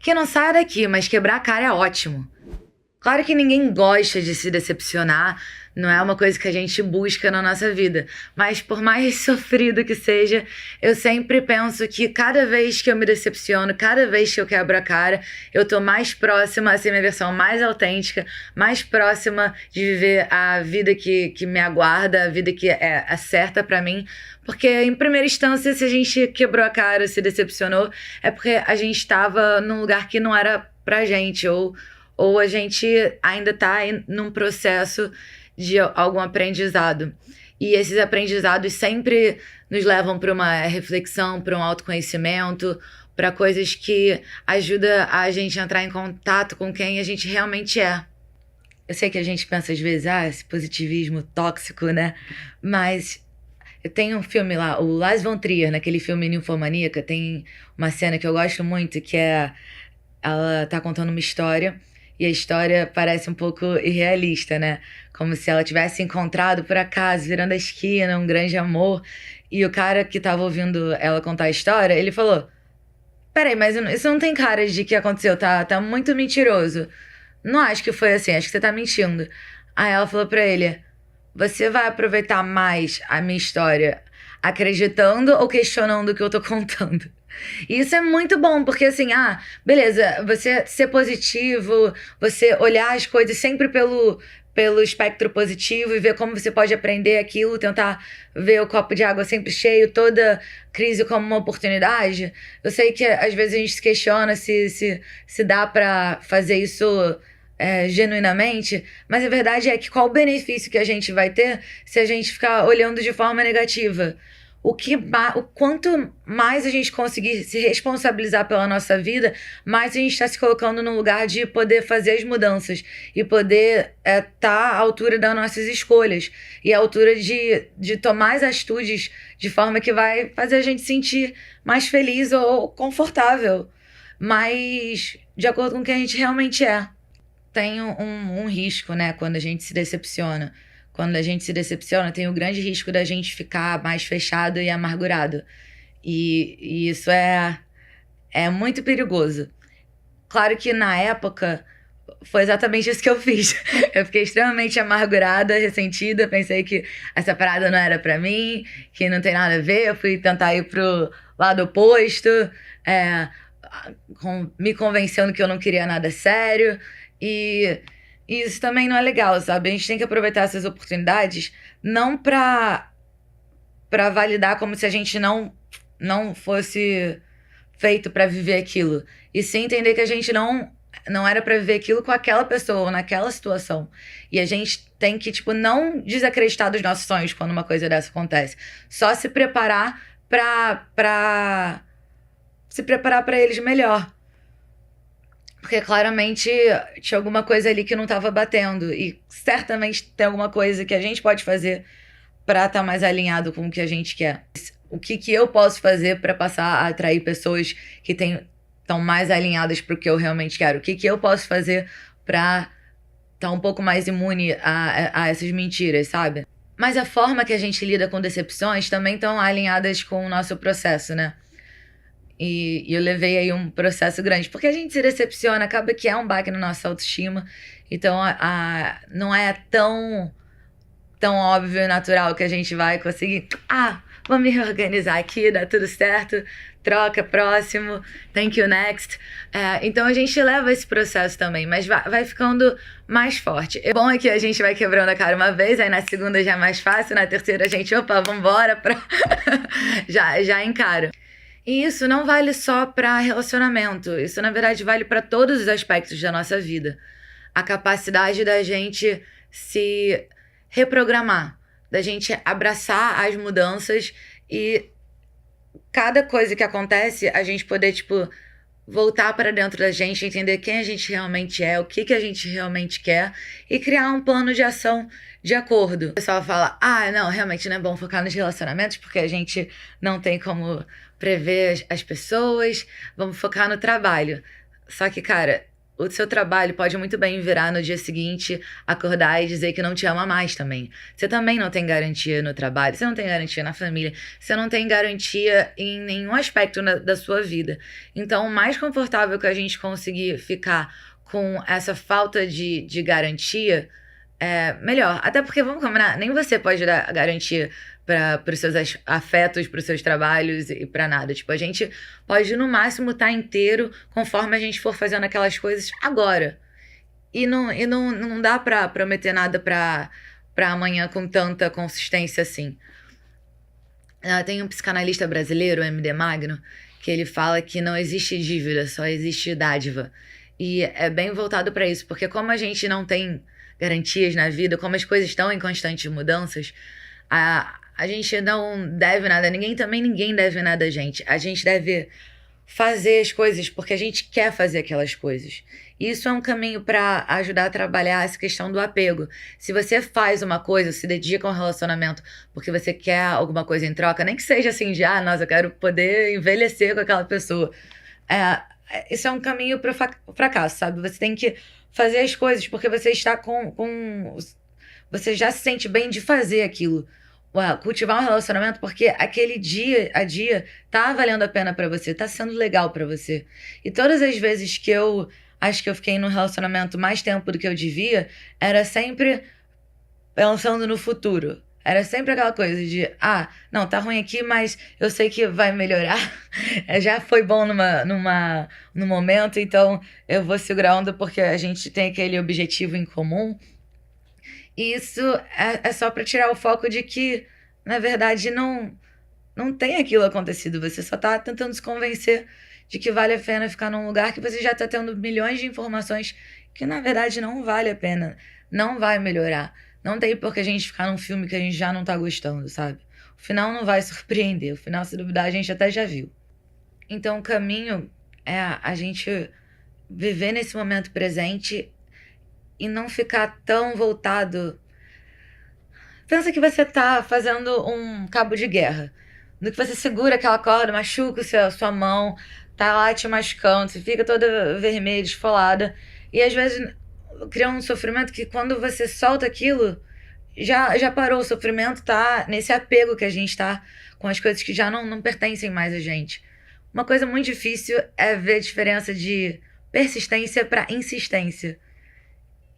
que não saia daqui, mas quebrar a cara é ótimo. Claro que ninguém gosta de se decepcionar, não é uma coisa que a gente busca na nossa vida. Mas por mais sofrido que seja, eu sempre penso que cada vez que eu me decepciono, cada vez que eu quebro a cara, eu tô mais próxima a ser minha versão mais autêntica, mais próxima de viver a vida que me aguarda, a vida que é a certa pra mim. Porque, em primeira instância, se a gente quebrou a cara, se decepcionou, é porque a gente estava num lugar que não era pra gente, ou a gente ainda está num processo de algum aprendizado. E esses aprendizados sempre nos levam para uma reflexão, para um autoconhecimento, para coisas que ajudam a gente a entrar em contato com quem a gente realmente é. Eu sei que a gente pensa às vezes, esse positivismo tóxico, né? Mas eu tenho um filme lá, o Lars von Trier, naquele filme Ninfomaníaca, tem uma cena que eu gosto muito, que é... Ela tá contando uma história e a história parece um pouco irrealista, né? Como se ela tivesse encontrado por acaso, virando a esquina, um grande amor. E o cara que tava ouvindo ela contar a história, ele falou: peraí, mas isso não tem cara de que aconteceu, tá muito mentiroso. Não acho que foi assim, acho que você tá mentindo. Aí ela falou pra ele: você vai aproveitar mais a minha história acreditando ou questionando o que eu tô contando? E isso é muito bom, porque assim, beleza, você ser positivo, você olhar as coisas sempre pelo espectro positivo e ver como você pode aprender aquilo, tentar ver o copo de água sempre cheio, toda crise como uma oportunidade. Eu sei que às vezes a gente se questiona se dá pra fazer isso genuinamente, mas a verdade é que qual o benefício que a gente vai ter se a gente ficar olhando de forma negativa? O quanto mais a gente conseguir se responsabilizar pela nossa vida, mais a gente está se colocando no lugar de poder fazer as mudanças e poder estar à altura das nossas escolhas e à altura de tomar as atitudes de forma que vai fazer a gente sentir mais feliz ou confortável, mas de acordo com quem a gente realmente é. Tem um risco, né, quando a gente se decepciona. Quando a gente se decepciona, tem o grande risco da gente ficar mais fechado e amargurado. E isso é muito perigoso. Claro que na época foi exatamente isso que eu fiz. Eu fiquei extremamente amargurada, ressentida, pensei que essa parada não era pra mim, que não tem nada a ver. Eu fui tentar ir pro lado oposto, me convencendo que eu não queria nada sério. E isso também não é legal, sabe? A gente tem que aproveitar essas oportunidades não pra validar como se a gente não fosse feito pra viver aquilo. E sim entender que a gente não era pra viver aquilo com aquela pessoa, naquela situação. E a gente tem que, não desacreditar dos nossos sonhos quando uma coisa dessa acontece. Só se preparar pra eles melhor. Porque claramente tinha alguma coisa ali que não estava batendo. E certamente tem alguma coisa que a gente pode fazer para estar mais alinhado com o que a gente quer. O que eu posso fazer para passar a atrair pessoas que estão mais alinhadas para o que eu realmente quero? O que eu posso fazer para estar um pouco mais imune a essas mentiras, sabe? Mas a forma que a gente lida com decepções também estão alinhadas com o nosso processo, né? E eu levei aí um processo grande. Porque a gente se decepciona, acaba que é um baque na nossa autoestima. Então, não é tão óbvio e natural que a gente vai conseguir... vamos me reorganizar aqui, dá tudo certo. Troca, próximo. Thank you, next. Então, a gente leva esse processo também. Mas vai ficando mais forte. O bom é que a gente vai quebrando a cara uma vez. Aí, na segunda já é mais fácil. Na terceira, a gente... vambora. Já encara. E isso não vale só para relacionamento. Isso, na verdade, vale para todos os aspectos da nossa vida. A capacidade da gente se reprogramar, da gente abraçar as mudanças e cada coisa que acontece, a gente poder, voltar para dentro da gente, entender quem a gente realmente é, o que a gente realmente quer e criar um plano de ação de acordo. O pessoal fala, não, realmente não é bom focar nos relacionamentos porque a gente não tem como prever as pessoas, vamos focar no trabalho. Só que, cara, o seu trabalho pode muito bem virar no dia seguinte, acordar e dizer que não te ama mais também. Você também não tem garantia no trabalho, você não tem garantia na família, você não tem garantia em nenhum aspecto da sua vida. Então, o mais confortável que a gente conseguir ficar com essa falta de garantia, é melhor. Até porque, vamos combinar, nem você pode dar garantia para os seus afetos, para os seus trabalhos e para nada. Tipo, a gente pode, no máximo, estar inteiro conforme a gente for fazendo aquelas coisas agora. E não dá para prometer nada para amanhã com tanta consistência assim. Tem um psicanalista brasileiro, o MD Magno, que ele fala que não existe dívida, só existe dádiva. E é bem voltado para isso, porque como a gente não tem garantias na vida, como as coisas estão em constantes mudanças, a gente não deve nada a ninguém, também ninguém deve nada a gente. A gente deve fazer as coisas porque a gente quer fazer aquelas coisas. Isso é um caminho para ajudar a trabalhar essa questão do apego. Se você faz uma coisa, se dedica a um relacionamento porque você quer alguma coisa em troca, nem que seja assim de, nossa, eu quero poder envelhecer com aquela pessoa. Isso é um caminho para o fracasso, sabe? Você tem que fazer as coisas porque você está você já se sente bem de fazer aquilo. Cultivar um relacionamento porque aquele dia a dia tá valendo a pena pra você, tá sendo legal pra você. E todas as vezes que eu acho que eu fiquei num relacionamento mais tempo do que eu devia, era sempre pensando no futuro. Era sempre aquela coisa de, não, tá ruim aqui, mas eu sei que vai melhorar. Já foi bom num momento, então eu vou segurar a onda porque a gente tem aquele objetivo em comum. E isso é só pra tirar o foco de que, na verdade, não tem aquilo acontecido. Você só tá tentando se convencer de que vale a pena ficar num lugar que você já tá tendo milhões de informações que, na verdade, não vale a pena. Não vai melhorar. Não tem por que a gente ficar num filme que a gente já não tá gostando, sabe? O final não vai surpreender. O final, se duvidar, a gente até já viu. Então, o caminho é a gente viver nesse momento presente e não ficar tão voltado. Pensa que você tá fazendo um cabo de guerra. No que você segura aquela corda, machuca a sua mão, tá lá te machucando, você fica toda vermelha, esfolada. E às vezes cria um sofrimento que quando você solta aquilo, já parou o sofrimento, tá nesse apego que a gente tá com as coisas que já não pertencem mais a gente. Uma coisa muito difícil é ver a diferença de persistência para insistência.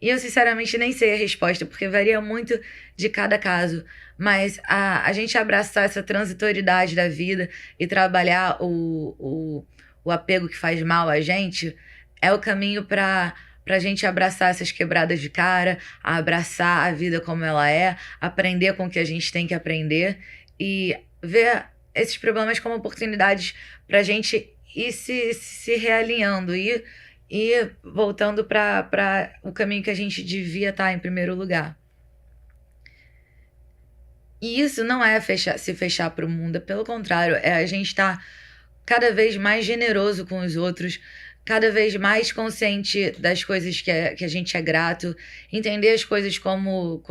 E eu, sinceramente, nem sei a resposta, porque varia muito de cada caso. Mas a gente abraçar essa transitoriedade da vida e trabalhar o apego que faz mal a gente é o caminho pra gente abraçar essas quebradas de cara, abraçar a vida como ela é, aprender com o que a gente tem que aprender e ver esses problemas como oportunidades pra gente ir se realinhando e voltando para o caminho que a gente devia estar em primeiro lugar. E isso não é se fechar para o mundo, pelo contrário, é a gente estar cada vez mais generoso com os outros, cada vez mais consciente das coisas que a gente é grato, entender as coisas como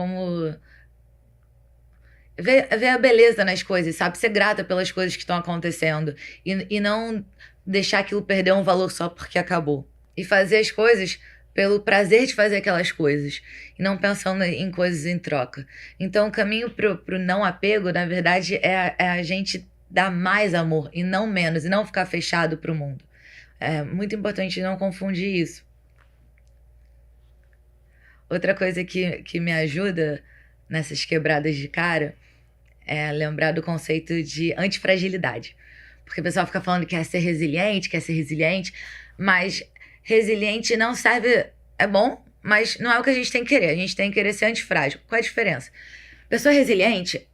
ver a beleza nas coisas, sabe? Ser grata pelas coisas que estão acontecendo e não deixar aquilo perder um valor só porque acabou. E fazer as coisas pelo prazer de fazer aquelas coisas. E não pensando em coisas em troca. Então, o caminho pro não apego, na verdade, é a gente dar mais amor e não menos. E não ficar fechado pro mundo. É muito importante não confundir isso. Outra coisa que me ajuda nessas quebradas de cara é lembrar do conceito de antifragilidade. Porque o pessoal fica falando que quer ser resiliente, mas resiliente não serve, é bom, mas não é o que a gente tem que querer. A gente tem que querer ser antifrágil. Qual é a diferença? Pessoa resiliente,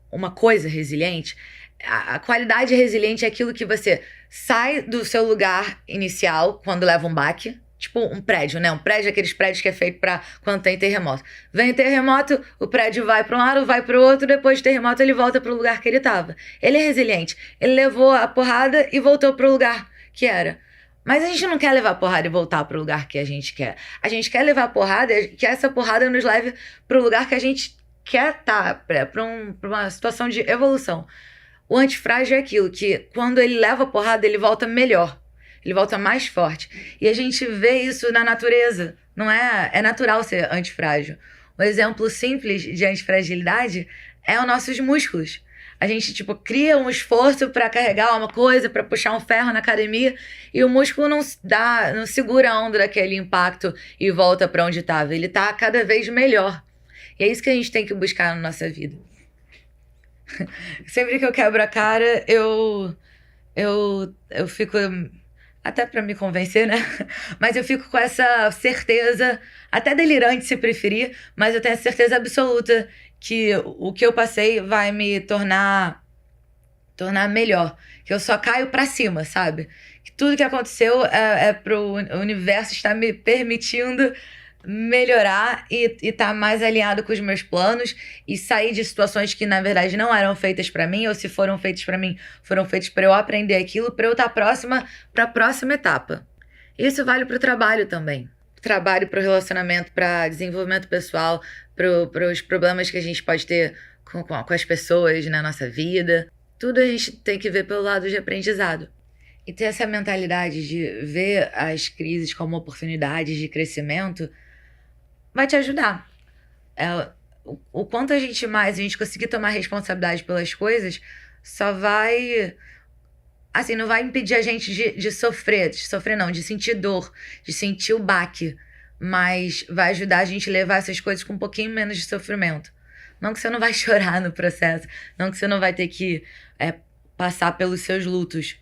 uma coisa resiliente, a qualidade resiliente é aquilo que você sai do seu lugar inicial quando leva um baque. Tipo um prédio, né? Um prédio, aqueles prédios que é feito pra quando tem terremoto. Vem o terremoto, o prédio vai pra um lado, vai pro outro, depois do terremoto ele volta pro lugar que ele tava. Ele é resiliente. Ele levou a porrada e voltou pro lugar que era. Mas a gente não quer levar porrada e voltar pro lugar que a gente quer. A gente quer levar porrada e que essa porrada nos leve pro lugar que a gente quer estar, pra uma situação de evolução. O antifrágil é aquilo que, quando ele leva porrada, ele volta melhor. ele volta mais forte. E a gente vê isso na natureza, não é? É natural ser antifrágil. Um exemplo simples de antifragilidade é os nossos músculos. A gente, tipo, cria um esforço para carregar uma coisa, para puxar um ferro na academia, e o músculo não segura a onda daquele impacto e volta para onde estava. Ele tá cada vez melhor. E é isso que a gente tem que buscar na nossa vida. Sempre que eu quebro a cara, eu fico, até para me convencer, né? Mas eu fico com essa certeza, até delirante se preferir, mas eu tenho a certeza absoluta que o que eu passei vai me tornar melhor. Que eu só caio pra cima, sabe? Que tudo que aconteceu é pro universo estar me permitindo melhorar e tá mais alinhado com os meus planos e sair de situações que na verdade não eram feitas pra mim, ou se foram feitas pra mim, foram feitas pra eu aprender aquilo, pra eu estar próxima pra próxima etapa. Isso vale pro trabalho também. Trabalho, pro relacionamento, pra desenvolvimento pessoal, pros problemas que a gente pode ter com as pessoas na nossa vida. Tudo a gente tem que ver pelo lado de aprendizado. E ter essa mentalidade de ver as crises como oportunidades de crescimento vai te ajudar. O quanto a gente conseguir tomar responsabilidade pelas coisas só vai... Assim, não vai impedir a gente de sofrer. De sofrer não, de sentir dor, de sentir o baque. Mas vai ajudar a gente a levar essas coisas com um pouquinho menos de sofrimento. Não que você não vai chorar no processo. Não que você não vai ter que passar pelos seus lutos.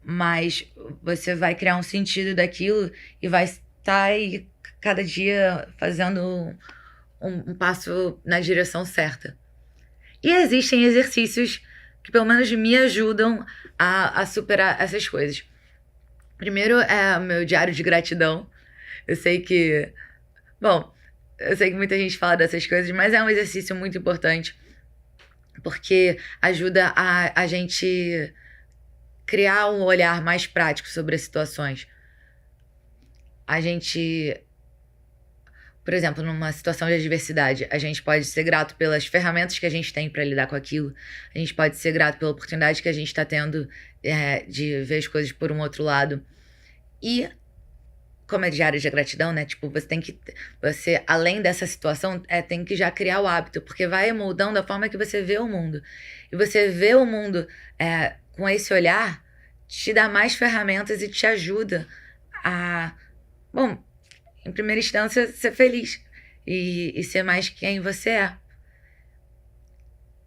Mas você vai criar um sentido daquilo e vai estar aí cada dia fazendo um passo na direção certa. E existem exercícios que pelo menos me ajudam a superar essas coisas. Primeiro é o meu diário de gratidão. Eu sei que muita gente fala dessas coisas, mas é um exercício muito importante porque ajuda a gente criar um olhar mais prático sobre as situações. A gente, por exemplo, numa situação de adversidade, a gente pode ser grato pelas ferramentas que a gente tem para lidar com aquilo. A gente pode ser grato pela oportunidade que a gente está tendo de ver as coisas por um outro lado. E, como é diário de gratidão, né? Tipo, você, além dessa situação, tem que já criar o hábito, porque vai moldando a forma que você vê o mundo. E você vê o mundo com esse olhar, te dá mais ferramentas e te ajuda a, em primeira instância, ser feliz e ser mais quem você é.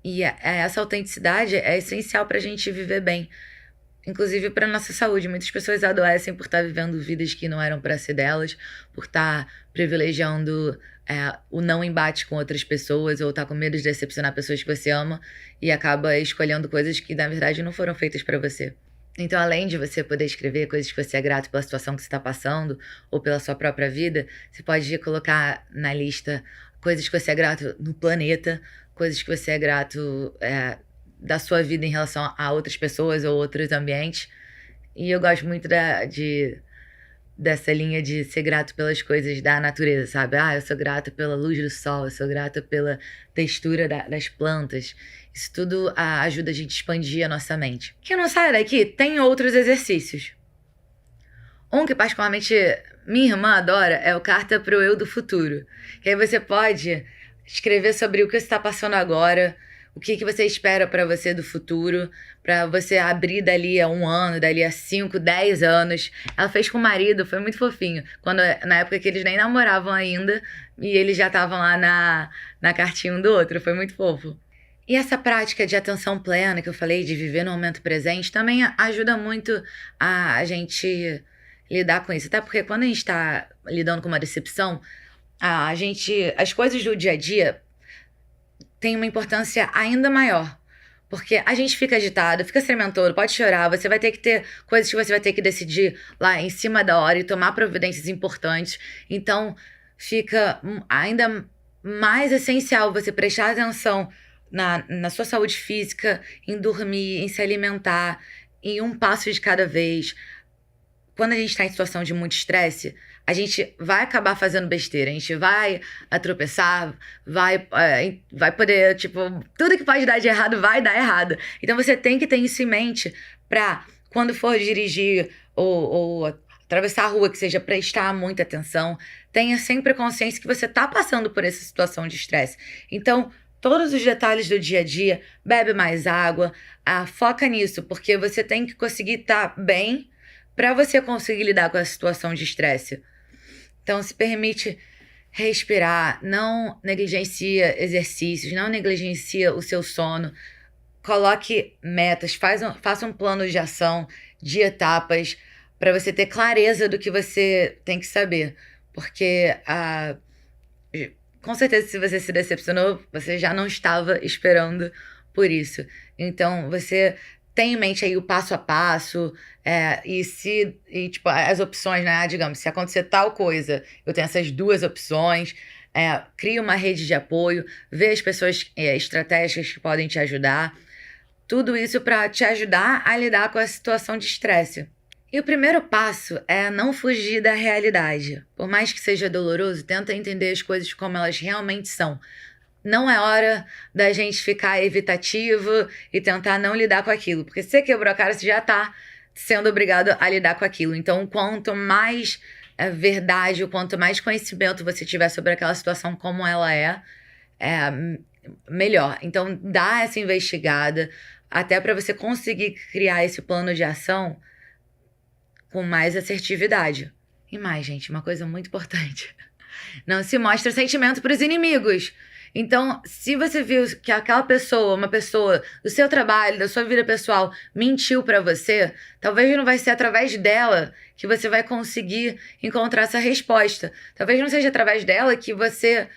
E essa autenticidade é essencial pra gente viver bem, inclusive para nossa saúde. Muitas pessoas adoecem por estar vivendo vidas que não eram para ser delas, por estar privilegiando o não embate com outras pessoas, ou estar com medo de decepcionar pessoas que você ama e acaba escolhendo coisas que na verdade não foram feitas para você. Então, além de você poder escrever coisas que você é grato pela situação que você está passando ou pela sua própria vida, você pode colocar na lista coisas que você é grato no planeta, coisas que você é grato da sua vida em relação a outras pessoas ou outros ambientes. E eu gosto muito dessa linha de ser grato pelas coisas da natureza, sabe? Eu sou grata pela luz do sol, eu sou grata pela textura das plantas. Isso tudo ajuda a gente a expandir a nossa mente. Que não saia daqui, tem outros exercícios. Um que particularmente minha irmã adora é o Carta pro Eu do Futuro. Que aí você pode escrever sobre o que você está passando agora, o que você espera para você do futuro, para você abrir dali a 1 ano, dali a 5, 10 anos. Ela fez com o marido, foi muito fofinho. Na época que eles nem namoravam ainda, e eles já estavam lá na cartinha um do outro, foi muito fofo. E essa prática de atenção plena que eu falei, de viver no momento presente, também ajuda muito a gente lidar com isso. Até porque quando a gente está lidando com uma decepção, as coisas do dia a dia têm uma importância ainda maior. Porque a gente fica agitado, fica sementoso, pode chorar, você vai ter que ter coisas que você vai ter que decidir lá em cima da hora e tomar providências importantes. Então, fica ainda mais essencial você prestar atenção na sua saúde física, em dormir, em se alimentar, em um passo de cada vez. Quando a gente está em situação de muito estresse, a gente vai acabar fazendo besteira, a gente vai tropeçar, vai poder, tudo que pode dar de errado vai dar errado. Então você tem que ter isso em mente para quando for dirigir ou atravessar a rua, que seja prestar muita atenção, tenha sempre consciência que você está passando por essa situação de estresse. Então, todos os detalhes do dia a dia, bebe mais água, foca nisso, porque você tem que conseguir estar bem para você conseguir lidar com a situação de estresse. Então, se permite respirar, não negligencia exercícios, não negligencia o seu sono, coloque metas, faça um plano de ação, de etapas, para você ter clareza do que você tem que saber. Porque, com certeza, se você se decepcionou, você já não estava esperando por isso. Então, você tem em mente aí o passo a passo, tipo, as opções, né? Digamos, se acontecer tal coisa, eu tenho essas duas opções. Cria uma rede de apoio, vê as pessoas estratégicas que podem te ajudar. Tudo isso para te ajudar a lidar com a situação de estresse. E o primeiro passo é não fugir da realidade. Por mais que seja doloroso, tenta entender as coisas como elas realmente são. Não é hora da gente ficar evitativo e tentar não lidar com aquilo. Porque se você quebrou a cara, você já está sendo obrigado a lidar com aquilo. Então, quanto mais verdade, quanto mais conhecimento você tiver sobre aquela situação como ela é melhor. Então, dá essa investigada até para você conseguir criar esse plano de ação com mais assertividade. E mais, gente, uma coisa muito importante. Não se mostra sentimento para os inimigos. Então, se você viu que aquela pessoa, uma pessoa do seu trabalho, da sua vida pessoal, mentiu para você, talvez não vai ser através dela que você vai conseguir encontrar essa resposta. Talvez não seja através dela que você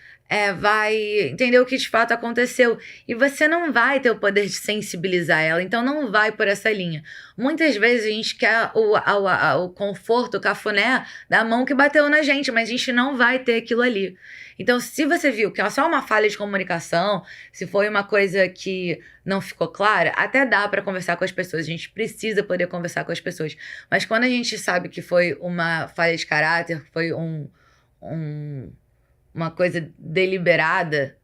vai entender o que de fato aconteceu. E você não vai ter o poder de sensibilizar ela, então não vai por essa linha. Muitas vezes a gente quer o conforto, o cafuné da mão que bateu na gente, mas a gente não vai ter aquilo ali. Então, se você viu que é só uma falha de comunicação, se foi uma coisa que não ficou clara, até dá para conversar com as pessoas. A gente precisa poder conversar com as pessoas. Mas quando a gente sabe que foi uma falha de caráter, foi uma coisa deliberada,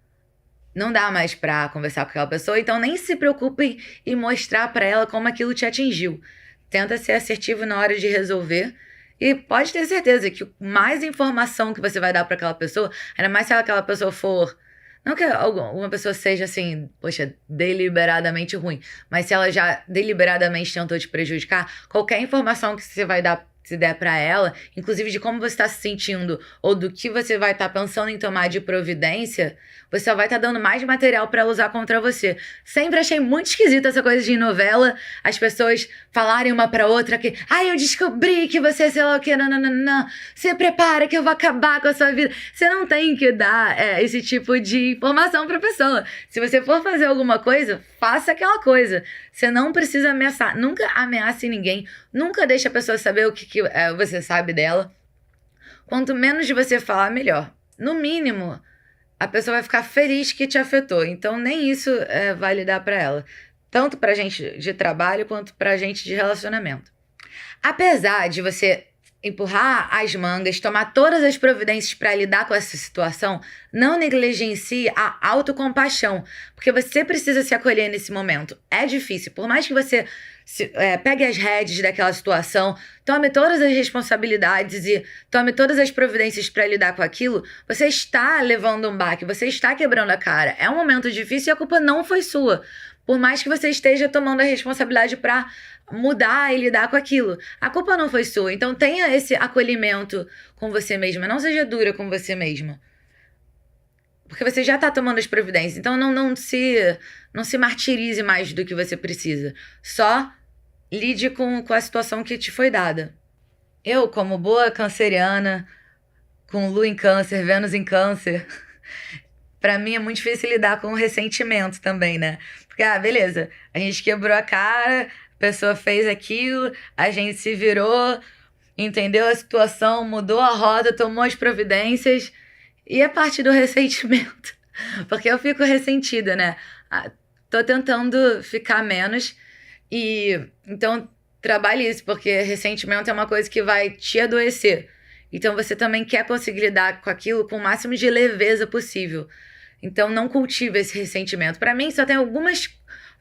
não dá mais pra conversar com aquela pessoa. Então, nem se preocupem em mostrar pra ela como aquilo te atingiu. Tenta ser assertivo na hora de resolver. E pode ter certeza que mais informação que você vai dar pra aquela pessoa, ainda mais se aquela pessoa for... Não que alguma pessoa seja, assim, poxa, deliberadamente ruim, mas se ela já deliberadamente tentou te prejudicar, qualquer informação que você vai dar, se der pra ela, inclusive de como você está se sentindo ou do que você vai estar pensando em tomar de providência, você só vai estar dando mais material pra ela usar contra você. Sempre achei muito esquisita essa coisa de novela, as pessoas falarem uma pra outra que, eu descobri que você, sei lá o que, não, se prepara que eu vou acabar com a sua vida. Você não tem que dar esse tipo de informação pra pessoa. Se você for fazer alguma coisa, faça aquela coisa. Você não precisa ameaçar. Nunca ameace ninguém. Nunca deixe a pessoa saber o que você sabe dela. Quanto menos de você falar, melhor. No mínimo, a pessoa vai ficar feliz que te afetou. Então, nem isso vale dar pra ela. Tanto pra gente de trabalho, quanto pra gente de relacionamento. Apesar de você empurrar as mangas, tomar todas as providências para lidar com essa situação, não negligencie a autocompaixão, porque você precisa se acolher nesse momento. É difícil, por mais que você pegue as rédeas daquela situação, tome todas as responsabilidades e tome todas as providências para lidar com aquilo, você está levando um baque, você está quebrando a cara. É um momento difícil e a culpa não foi sua. Por mais que você esteja tomando a responsabilidade para mudar e lidar com aquilo. A culpa não foi sua. Então tenha esse acolhimento com você mesma. Não seja dura com você mesma. Porque você já tá tomando as providências. Então não se martirize mais do que você precisa. Só lide com a situação que te foi dada. Eu, como boa canceriana, com Lua em Câncer, Vênus em Câncer, pra mim é muito difícil lidar com o ressentimento também, né? Porque, beleza, a gente quebrou a cara, a pessoa fez aquilo, a gente se virou, entendeu a situação, mudou a rota, tomou as providências, e é parte do ressentimento. Porque eu fico ressentida, né? Tô tentando ficar menos, e então trabalhe isso, porque ressentimento é uma coisa que vai te adoecer. Então você também quer conseguir lidar com aquilo com o máximo de leveza possível. Então não cultive esse ressentimento. Pra mim só tem algumas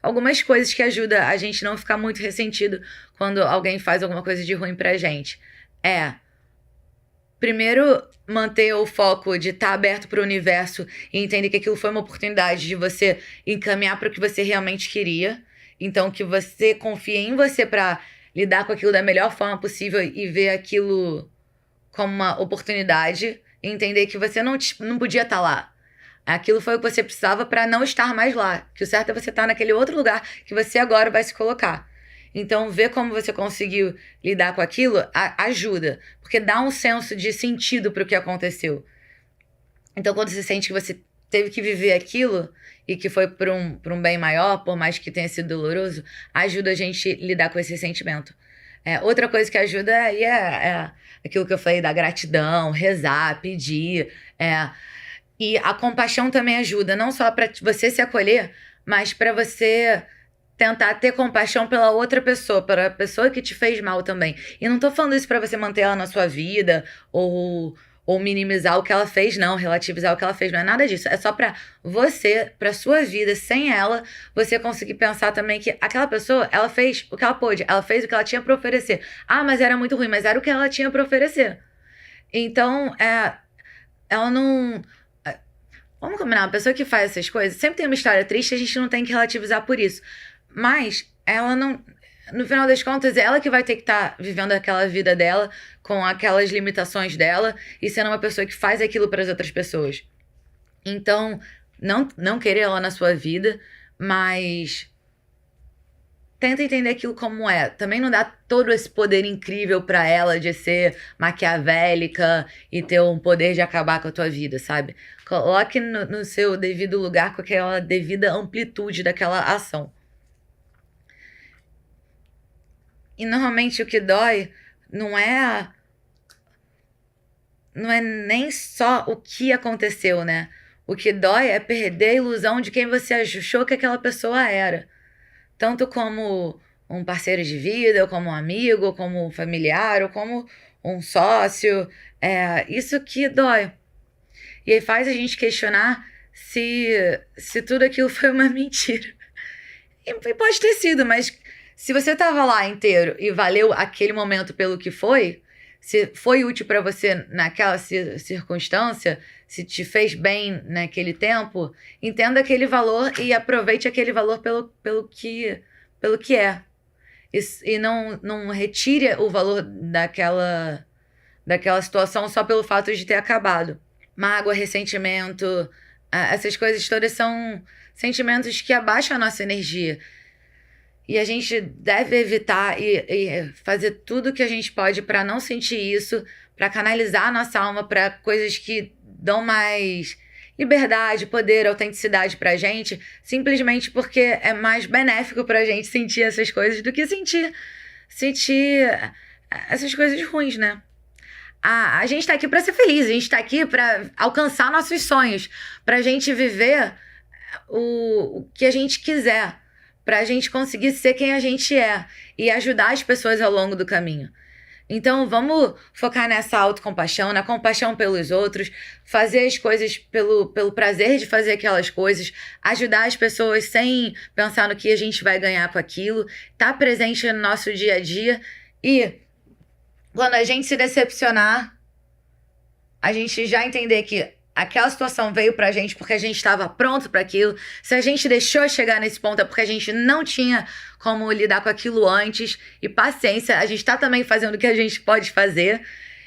algumas coisas que ajudam a gente não ficar muito ressentido quando alguém faz alguma coisa de ruim pra gente. Primeiro, manter o foco de estar aberto para o universo e entender que aquilo foi uma oportunidade de você encaminhar para o que você realmente queria. Então, que você confie em você para lidar com aquilo da melhor forma possível e ver aquilo como uma oportunidade. E entender que você não podia estar lá. Aquilo foi o que você precisava para não estar mais lá. Que o certo é você estar naquele outro lugar que você agora vai se colocar. Então, ver como você conseguiu lidar com aquilo ajuda. Porque dá um senso de sentido para o que aconteceu. Então, quando você sente que você teve que viver aquilo e que foi por um bem maior, por mais que tenha sido doloroso, ajuda a gente a lidar com esse sentimento. Outra coisa que ajuda é aquilo que eu falei da gratidão, rezar, pedir. E a compaixão também ajuda, não só para você se acolher, mas para você tentar ter compaixão pela outra pessoa, para a pessoa que te fez mal também. E não tô falando isso para você manter ela na sua vida ou minimizar o que ela fez, não, relativizar o que ela fez, não é nada disso. É só para você, para sua vida, sem ela, você conseguir pensar também que aquela pessoa, ela fez o que ela pôde, ela fez o que ela tinha para oferecer. Ah, mas era muito ruim, mas era o que ela tinha para oferecer. Então, ela não... Vamos combinar, uma pessoa que faz essas coisas, sempre tem uma história triste, a gente não tem que relativizar por isso. Mas ela não... No final das contas, é ela que vai ter que estar vivendo aquela vida dela, com aquelas limitações dela, e sendo uma pessoa que faz aquilo para as outras pessoas. Então, não querer ela na sua vida, mas tenta entender aquilo como é. Também não dá todo esse poder incrível para ela de ser maquiavélica e ter um poder de acabar com a tua vida, sabe? Coloque no seu devido lugar com aquela devida amplitude daquela ação. E normalmente o que dói não é nem só o que aconteceu, né? O que dói é perder a ilusão de quem você achou que aquela pessoa era. Tanto como um parceiro de vida, ou como um amigo, ou como um familiar, ou como um sócio. Isso que dói. E aí faz a gente questionar se tudo aquilo foi uma mentira. E pode ter sido, mas... Se você estava lá inteiro e valeu aquele momento pelo que foi, se foi útil para você naquela circunstância, se te fez bem naquele tempo, entenda aquele valor e aproveite aquele valor pelo que é. E não retire o valor daquela situação só pelo fato de ter acabado. Mágoa, ressentimento, essas coisas todas são sentimentos que abaixam a nossa energia. E a gente deve evitar e fazer tudo o que a gente pode para não sentir isso, para canalizar a nossa alma para coisas que dão mais liberdade, poder, autenticidade pra gente, simplesmente porque é mais benéfico pra gente sentir essas coisas do que sentir essas coisas ruins, né? A gente tá aqui pra ser feliz, a gente tá aqui pra alcançar nossos sonhos, pra gente viver o que a gente quiser, pra gente conseguir ser quem a gente é e ajudar as pessoas ao longo do caminho. Então, vamos focar nessa autocompaixão, na compaixão pelos outros, fazer as coisas pelo prazer de fazer aquelas coisas, ajudar as pessoas sem pensar no que a gente vai ganhar com aquilo, estar presente no nosso dia a dia e, quando a gente se decepcionar, a gente já entender que aquela situação veio pra gente porque a gente estava pronto para aquilo. Se a gente deixou chegar nesse ponto é porque a gente não tinha como lidar com aquilo antes. E paciência, a gente tá também fazendo o que a gente pode fazer.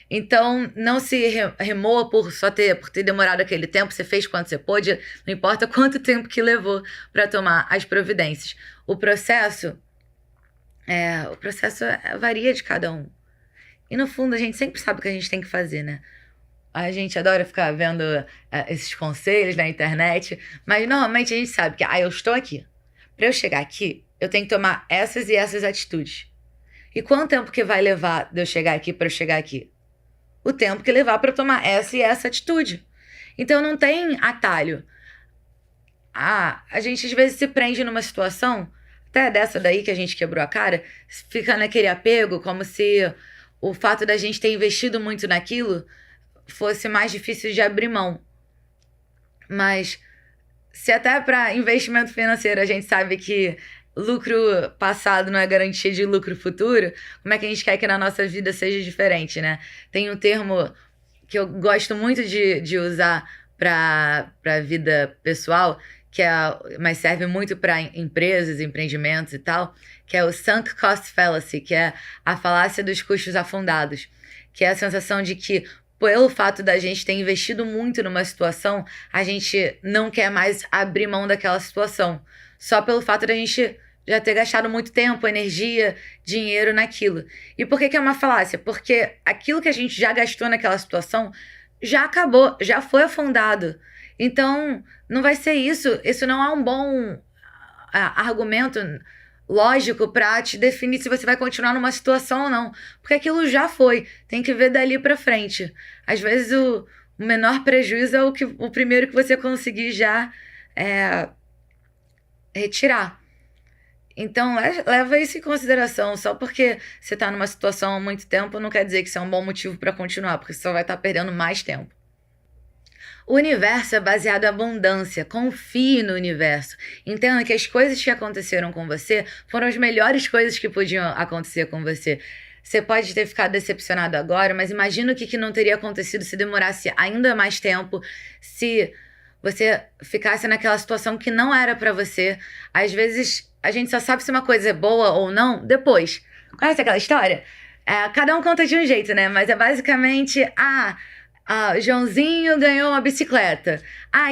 Então, não se remoa por ter demorado aquele tempo. Você fez quanto você pôde, não importa quanto tempo que levou para tomar as providências. O processo varia de cada um. E no fundo, a gente sempre sabe o que a gente tem que fazer, né? A gente adora ficar vendo esses conselhos na internet, mas normalmente a gente sabe que eu estou aqui. Para eu chegar aqui, eu tenho que tomar essas e essas atitudes. E quanto tempo que vai levar de eu chegar aqui para eu chegar aqui? O tempo que levar para eu tomar essa e essa atitude. Então não tem atalho. A gente às vezes se prende numa situação, até dessa daí que a gente quebrou a cara, fica naquele apego como se o fato da gente ter investido muito naquilo fosse mais difícil de abrir mão. Mas Se até para investimento financeiro a gente sabe que lucro passado não é garantia de lucro futuro, como é que a gente quer que na nossa vida seja diferente, né? Tem um termo que eu gosto muito de usar para vida pessoal, mas serve muito para empresas, empreendimentos e tal, que é o sunk cost fallacy, que é a falácia dos custos afundados, que é a sensação de que pelo fato da gente ter investido muito numa situação, a gente não quer mais abrir mão daquela situação. Só pelo fato da gente já ter gastado muito tempo, energia, dinheiro naquilo. E por que é uma falácia? Porque aquilo que a gente já gastou naquela situação já acabou, já foi afundado. Então, não vai ser isso. Isso não é um bom argumento lógico para te definir se você vai continuar numa situação ou não. Porque aquilo já foi. Tem que ver dali para frente. Às vezes, o menor prejuízo é o primeiro que você conseguir já retirar. Então, leva isso em consideração. Só porque você está numa situação há muito tempo, não quer dizer que isso é um bom motivo para continuar, porque você só vai estar perdendo mais tempo. O universo é baseado em abundância. Confie no universo. Entenda que as coisas que aconteceram com você foram as melhores coisas que podiam acontecer com você. Você pode ter ficado decepcionado agora, mas imagina o que não teria acontecido se demorasse ainda mais tempo, se você ficasse naquela situação que não era pra você. Às vezes, a gente só sabe se uma coisa é boa ou não depois. Conhece aquela história? Cada um conta de um jeito, né? Mas é basicamente, Joãozinho ganhou uma bicicleta.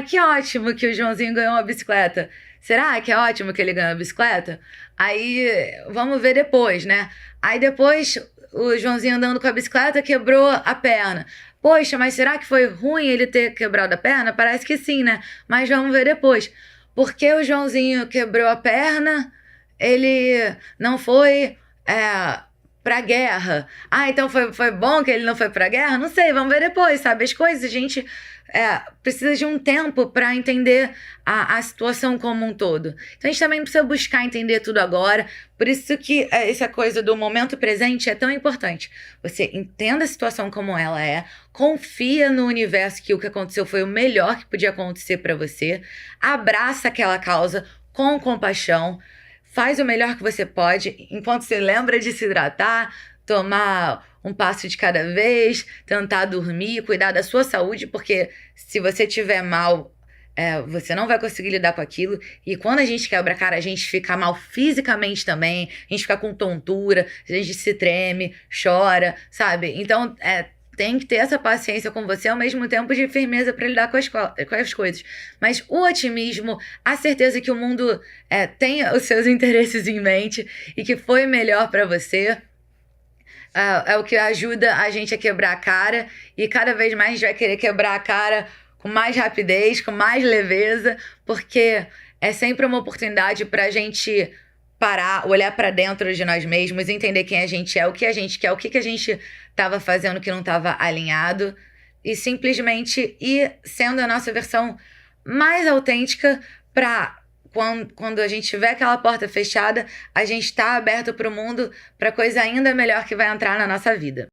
Que ótimo que o Joãozinho ganhou uma bicicleta. Será que é ótimo que ele ganhou uma bicicleta? Aí, vamos ver depois, né? Aí depois, o Joãozinho andando com a bicicleta quebrou a perna. Poxa, mas será que foi ruim ele ter quebrado a perna? Parece que sim, né? Mas vamos ver depois. Porque o Joãozinho quebrou a perna, ele não foi pra guerra. Então foi bom que ele não foi pra guerra? Não sei, vamos ver depois, sabe? As coisas, a gente precisa de um tempo para entender a situação como um todo. Então a gente também precisa buscar entender tudo agora. Por isso que essa coisa do momento presente é tão importante. Você entenda a situação como ela é, confia no universo que o que aconteceu foi o melhor que podia acontecer para você, abraça aquela causa com compaixão, faz o melhor que você pode, enquanto você lembra de se hidratar, tomar um passo de cada vez, tentar dormir, cuidar da sua saúde, porque se você estiver mal, você não vai conseguir lidar com aquilo. E quando a gente quebra a cara, a gente fica mal fisicamente também, a gente fica com tontura, a gente se treme, chora, sabe? Então, tem que ter essa paciência com você ao mesmo tempo de firmeza para lidar com as coisas. Mas o otimismo, a certeza que o mundo tem os seus interesses em mente e que foi melhor para você, é o que ajuda a gente a quebrar a cara. E cada vez mais a gente vai querer quebrar a cara com mais rapidez, com mais leveza, porque é sempre uma oportunidade para a gente parar, olhar para dentro de nós mesmos, entender quem a gente é, o que a gente quer, o que a gente estava fazendo que não estava alinhado, e simplesmente ir sendo a nossa versão mais autêntica para quando a gente tiver aquela porta fechada, a gente tá aberto para o mundo, para coisa ainda melhor que vai entrar na nossa vida.